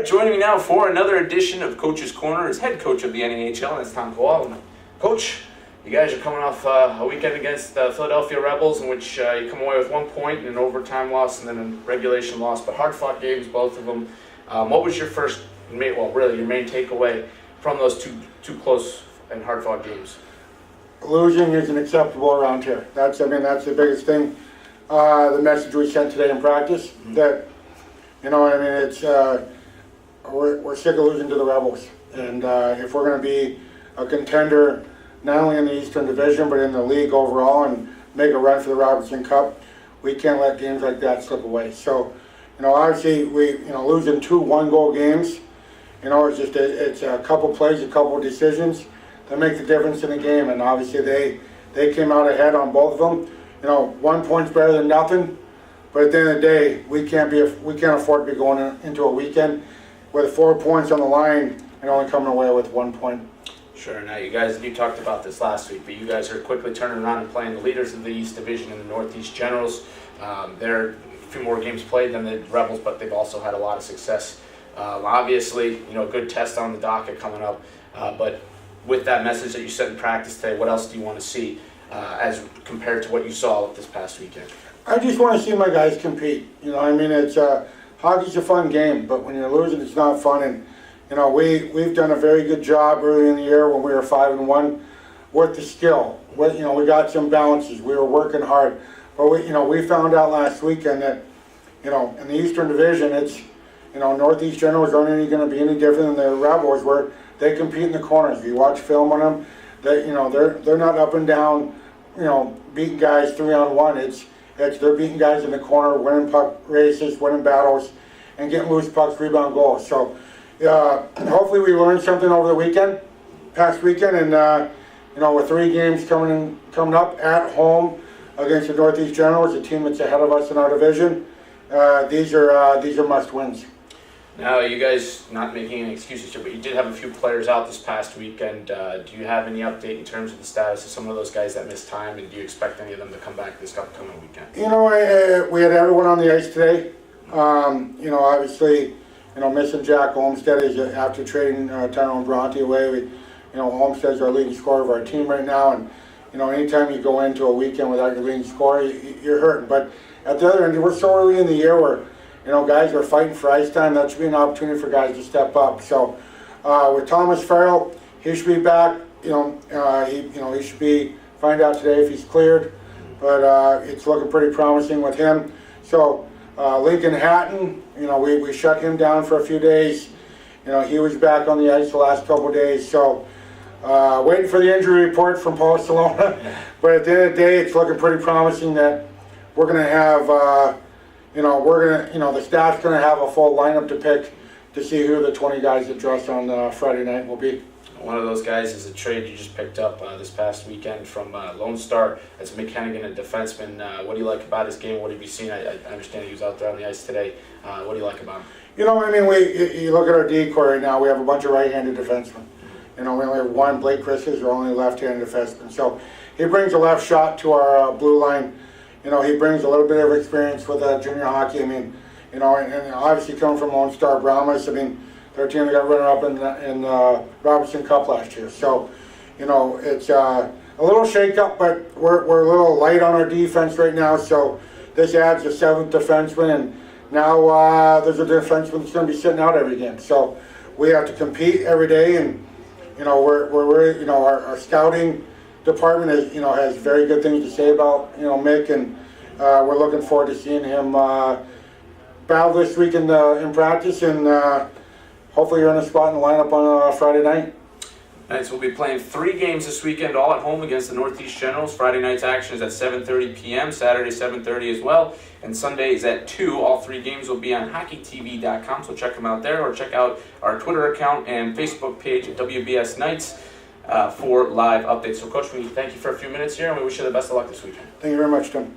right, joining me now for another edition of Coach's Corner is head coach of the NAHL, and that's Tom Kowal. Coach, you guys are coming off a weekend against the Philadelphia Rebels, in which you come away with 1 point and an overtime loss and then a regulation loss, but hard-fought games, both of them. What was your your main takeaway from those two close and hard-fought games? Losing isn't acceptable around here. That's the biggest thing. The message we sent today in practice, that, it's we're sick of losing to the Rebels, and if we're going to be a contender not only in the Eastern Division but in the league overall and make a run for the Robertson Cup, we can't let games like that slip away. So, obviously losing 2 one-goal games, it's a couple plays, a couple decisions that make the difference in the game, and obviously they came out ahead on both of them. 1 point's better than nothing, but at the end of the day, we can't afford to be going into a weekend with 4 points on the line and only coming away with 1 point. Sure. Now, you talked about this last week, but you guys are quickly turning around and playing the leaders of the East Division and the Northeast Generals. They're a few more games played than the Rebels, but they've also had a lot of success. Obviously, good test on the docket coming up. But with that message that you said in practice today, what else do you want to see as compared to what you saw this past weekend? I just want to see my guys compete. It's hockey's a fun game, but when you're losing, it's not fun. And we've done a very good job early in the year when we were 5-1 with the skill. We got some balances. We were working hard, but we found out last weekend that in the Eastern Division, it's Northeast Generals aren't going to be any different than the Rebels, where they compete in the corners. If you watch film on them, they're not up and down, beating guys 3-on-1. They're beating guys in the corner, winning puck races, winning battles, and getting loose pucks, rebound goals. So hopefully we learned something over the past weekend, and with 3 games coming up at home against the Northeast Generals, a team that's ahead of us in our division, these are must wins. Now, you guys, not making any excuses here, but you did have a few players out this past weekend. Do you have any update in terms of the status of some of those guys that missed time, and do you expect any of them to come back this upcoming weekend? We had everyone on the ice today. Obviously, missing Jack Olmstead is after trading Tyrone Bronte away. Olmstead's our leading scorer of our team right now, and anytime you go into a weekend without your leading scorer, you're hurting. But at the other end, we're so early in the year where guys are fighting for ice time. That should be an opportunity for guys to step up. So, with Thomas Farrell, he should be back. He should find out today if he's cleared. But it's looking pretty promising with him. So, Lincoln Hatton, we shut him down for a few days. He was back on the ice the last couple of days. So, waiting for the injury report from Paul Salona. But at the end of the day, it's looking pretty promising that we're going to have. The staff's going to have a full lineup to pick to see who the 20 guys that dress on Friday night will be. One of those guys is a trade you just picked up this past weekend from Lone Star. That's Mick Heneghan, a defenseman. What do you like about his game? What have you seen? I understand he was out there on the ice today. What do you like about him? You look at our decor right now. We have a bunch of right-handed defensemen. We only have one. Blake Chris is our only left-handed defenseman. So he brings a left shot to our blue line. He brings a little bit of experience with junior hockey. And obviously coming from Lone Star Brahmas, their team got runner-up in the Robertson Cup last year. So, it's a little shake-up, but we're a little light on our defense right now. So this adds a 7th defenseman, and now there's a defenseman that's going to be sitting out every game. So we have to compete every day, and our scouting department has very good things to say about Mick, and we're looking forward to seeing him battle this week in practice, and hopefully you're in a spot in the lineup on Friday night. Nights we'll be playing 3 games this weekend, all at home against the Northeast Generals. Friday night's action is at 7:30 p.m., Saturday 7:30 as well, and Sunday is at 2. All 3 games will be on HockeyTV.com, so check them out there, or check out our Twitter account and Facebook page at WBS Nights for live updates. So, Coach, we thank you for a few minutes here, and we wish you the best of luck this weekend. Thank you very much, Tim.